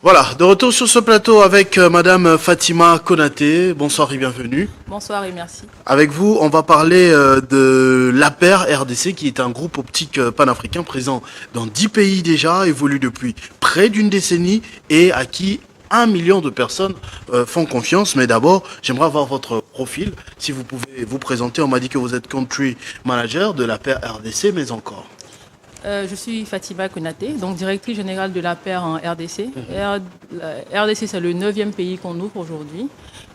Voilà, de retour sur ce plateau avec Madame Fatima Konaté. Bonsoir et bienvenue. Bonsoir et merci. Avec vous, on va parler de l'APER RDC, qui est un groupe optique panafricain présent dans 10 pays déjà, évolue depuis près d'une décennie et à qui 1 million de personnes font confiance. Mais d'abord, j'aimerais avoir votre profil. Si vous pouvez vous présenter, on m'a dit que vous êtes country manager de l'APER RDC, mais encore. Je suis Fatima Konaté, donc directrice générale de l'APER en RDC. RDC, c'est le 9e pays qu'on ouvre aujourd'hui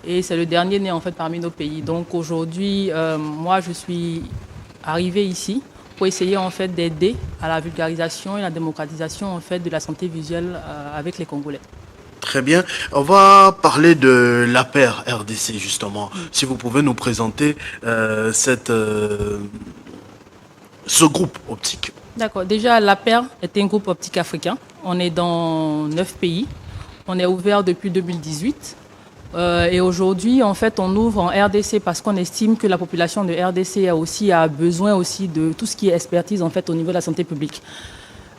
et c'est le dernier né en fait parmi nos pays. Donc aujourd'hui, moi, je suis arrivée ici pour essayer en fait d'aider à la vulgarisation et la démocratisation en fait de la santé visuelle avec les Congolais. Très bien. On va parler de l'APER RDC, justement. Si vous pouvez nous présenter ce groupe optique. D'accord. Déjà, l'APER est un groupe optique africain. On est dans 9 pays. On est ouvert depuis 2018. Et aujourd'hui, en fait, on ouvre en RDC parce qu'on estime que la population de RDC a besoin aussi de tout ce qui est expertise en fait, au niveau de la santé publique.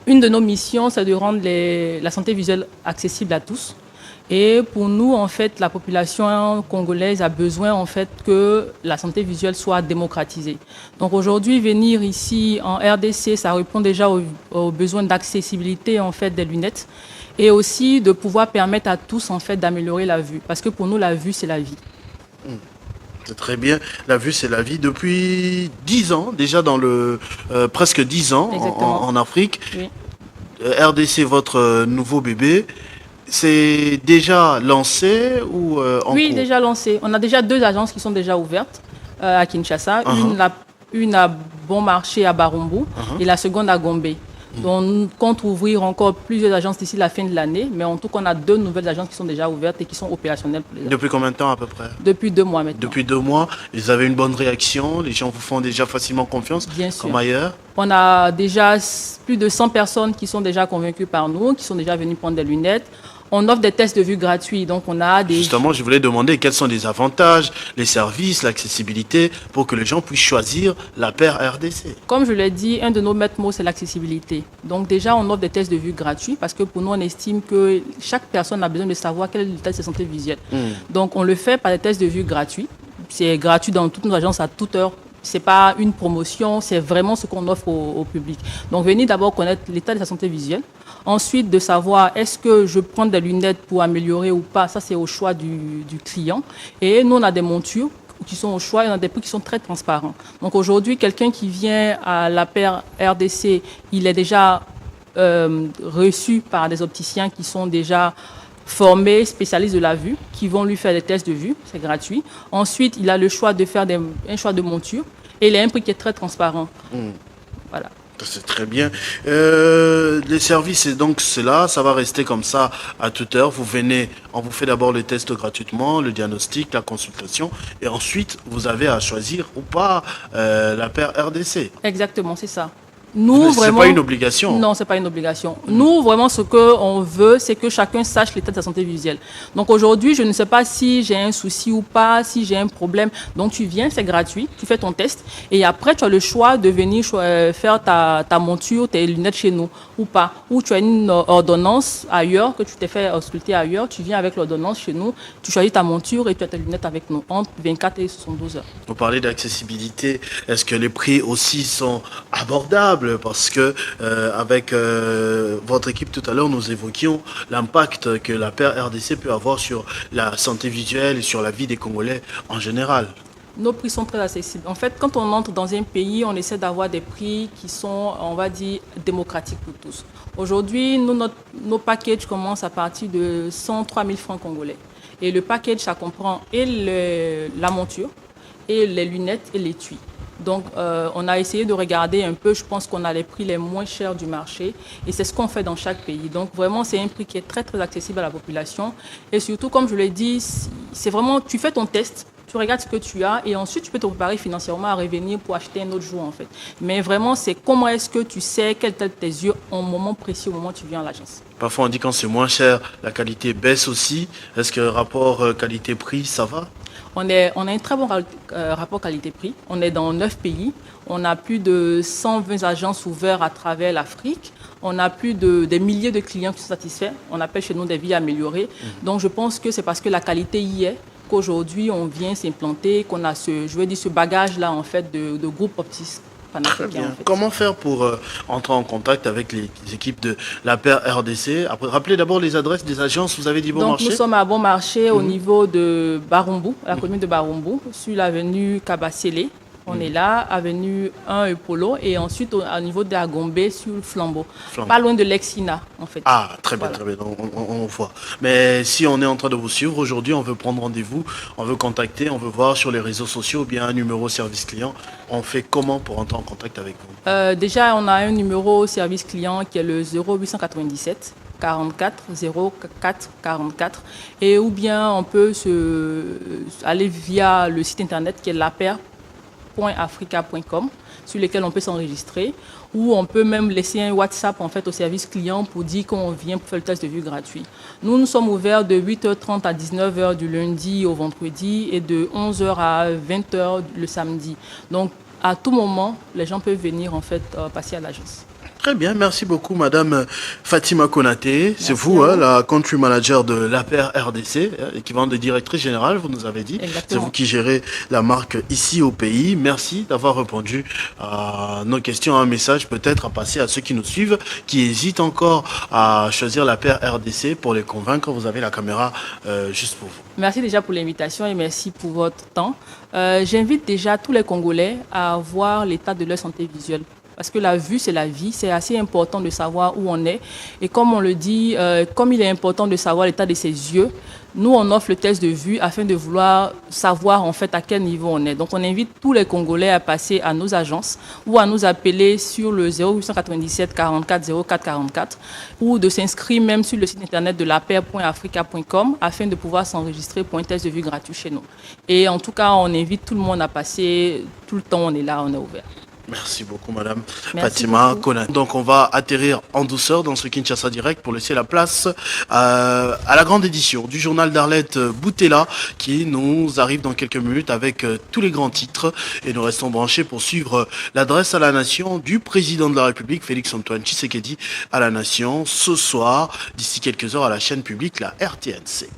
Une de nos missions, c'est de rendre la santé visuelle accessible à tous. Et pour nous, en fait, la population congolaise a besoin, en fait, que la santé visuelle soit démocratisée. Donc aujourd'hui, venir ici en RDC, ça répond déjà aux besoins d'accessibilité, en fait, des lunettes et aussi de pouvoir permettre à tous, en fait, d'améliorer la vue. Parce que pour nous, la vue, c'est la vie. C'est très bien. La vue, c'est la vie. Depuis 10 ans, déjà dans presque 10 ans en Afrique. Oui. RDC, votre nouveau bébé. C'est déjà lancé ou en Oui, cours? déjà lancé. On a déjà 2 agences qui sont déjà ouvertes à Kinshasa. Une à Bon Marché à Barumbu et la seconde à Gombe. Donc, on compte ouvrir encore plusieurs agences d'ici la fin de l'année. Mais en tout cas, on a 2 nouvelles agences qui sont déjà ouvertes et qui sont opérationnelles. Depuis combien de temps à peu près? Depuis 2 mois maintenant. Depuis 2 mois. Vous avez une bonne réaction? Les gens vous font déjà facilement confiance? Bien sûr. Comme ailleurs? On a déjà plus de 100 personnes qui sont déjà convaincues par nous, qui sont déjà venues prendre des lunettes. On offre des tests de vue gratuits, donc on a des... Justement, je voulais demander quels sont les avantages, les services, l'accessibilité pour que les gens puissent choisir l'APER RDC. Comme je l'ai dit, un de nos maîtres mots, c'est l'accessibilité. Donc déjà, on offre des tests de vue gratuits parce que pour nous, on estime que chaque personne a besoin de savoir quel est l'état de sa santé visuelle. Donc on le fait par des tests de vue gratuits. C'est gratuit dans toutes nos agences à toute heure. Ce n'est pas une promotion, c'est vraiment ce qu'on offre au public. Donc venez d'abord connaître l'état de sa santé visuelle. Ensuite, de savoir est-ce que je prends des lunettes pour améliorer ou pas, ça c'est au choix du client. Et nous, on a des montures qui sont au choix et on a des prix qui sont très transparents. Donc aujourd'hui, quelqu'un qui vient à l'APER RDC, il est déjà reçu par des opticiens qui sont déjà formés, spécialistes de la vue, qui vont lui faire des tests de vue, c'est gratuit. Ensuite, il a le choix de faire un choix de monture et il a un prix qui est très transparent. Voilà. C'est très bien. Les services, et donc cela, ça va rester comme ça à toute heure. Vous venez, on vous fait d'abord le test gratuitement, le diagnostic, la consultation, et ensuite vous avez à choisir ou pas l'APER RDC. Exactement, c'est ça. Nous, c'est pas une obligation. Non, c'est pas une obligation. Nous, vraiment, ce qu'on veut, c'est que chacun sache l'état de sa santé visuelle. Donc aujourd'hui, je ne sais pas si j'ai un souci ou pas, si j'ai un problème. Donc tu viens, c'est gratuit, tu fais ton test et après tu as le choix de venir faire ta monture, tes lunettes chez nous ou pas. Ou tu as une ordonnance ailleurs, que tu t'es fait ausculter ailleurs, tu viens avec l'ordonnance chez nous, tu choisis ta monture et tu as tes lunettes avec nous entre 24 et 72 heures. Vous parlez d'accessibilité. Est-ce que les prix aussi sont abordables? Parce que avec votre équipe tout à l'heure, nous évoquions l'impact que l'APER RDC peut avoir sur la santé visuelle et sur la vie des Congolais en général. Nos prix sont très accessibles. En fait, quand on entre dans un pays, on essaie d'avoir des prix qui sont, on va dire, démocratiques pour tous. Aujourd'hui, nos packages commencent à partir de 103 000 francs congolais. Et le package, ça comprend et la monture, et les lunettes et l'étui. Donc, on a essayé de regarder un peu. Je pense qu'on a les prix les moins chers du marché. Et c'est ce qu'on fait dans chaque pays. Donc, vraiment, c'est un prix qui est très, très accessible à la population. Et surtout, comme je l'ai dit, c'est vraiment, tu fais ton test, tu regardes ce que tu as et ensuite, tu peux te préparer financièrement à revenir pour acheter un autre jour, en fait. Mais vraiment, c'est comment est-ce que tu sais quel est tes yeux en moment précis, au moment où tu viens à l'agence. Parfois, on dit quand c'est moins cher, la qualité baisse aussi. Est-ce que rapport qualité-prix, ça va? On a un très bon rapport qualité-prix. On est dans 9 pays. On a plus de 120 agences ouvertes à travers l'Afrique. On a plus des milliers de clients qui sont satisfaits. On appelle chez nous des vies améliorées. Donc je pense que c'est parce que la qualité y est qu'aujourd'hui on vient s'implanter, qu'on a ce bagage-là en fait de groupe optique. Très bien. En fait. Comment faire pour entrer en contact avec les équipes de la paire RDC? Après, rappelez d'abord les adresses des agences. Vous avez dit Bon Marché. Nous sommes à Bon Marché au niveau de Barumbu, la commune de Barumbu, sur l'avenue Kabasele. On est là, avenue 1 et Polo, et ensuite au niveau de Agombe sur le Flambeau. Pas loin de l'Exina, en fait. Ah, très bien, très bien, on voit. Mais si on est en train de vous suivre, aujourd'hui, on veut prendre rendez-vous, on veut contacter, on veut voir sur les réseaux sociaux, ou bien un numéro service client. On fait comment pour entrer en contact avec vous? Déjà, on a un numéro service client qui est le 0897 44 04 44, et ou bien on peut aller via le site internet qui est lapaire.africa.com, sur lesquels on peut s'enregistrer, ou on peut même laisser un WhatsApp en fait au service client pour dire qu'on vient pour faire le test de vue gratuit. Nous sommes ouverts de 8h30 à 19h du lundi au vendredi et de 11h à 20h le samedi. Donc à tout moment, les gens peuvent venir en fait passer à l'agence. Très bien, merci beaucoup Madame Fatima Konaté. C'est vous, la country manager de la paire RDC, équivalent de directrice générale, vous nous avez dit. C'est vous qui gérez la marque ici au pays. Merci d'avoir répondu à nos questions. Un message peut-être à passer à ceux qui nous suivent, qui hésitent encore à choisir la paire RDC pour les convaincre. Vous avez la caméra juste pour vous. Merci déjà pour l'invitation et merci pour votre temps. J'invite déjà tous les Congolais à voir l'état de leur santé visuelle. Parce que la vue, c'est la vie. C'est assez important de savoir où on est. Et comme on le dit, comme il est important de savoir l'état de ses yeux, nous, on offre le test de vue afin de vouloir savoir en fait à quel niveau on est. Donc, on invite tous les Congolais à passer à nos agences ou à nous appeler sur le 0897 44 04 44 ou de s'inscrire même sur le site internet de lapaire.africa.com afin de pouvoir s'enregistrer pour un test de vue gratuit chez nous. Et en tout cas, on invite tout le monde à passer. Tout le temps, on est là, on est ouvert. Merci beaucoup, Madame Fatima Konaté. Donc, on va atterrir en douceur dans ce Kinshasa Direct pour laisser la place à la grande édition du journal d'Arlette Boutella qui nous arrive dans quelques minutes avec tous les grands titres. Et nous restons branchés pour suivre l'adresse à la nation du président de la République, Félix-Antoine Tshisekedi, à la nation ce soir, d'ici quelques heures à la chaîne publique, la RTNC.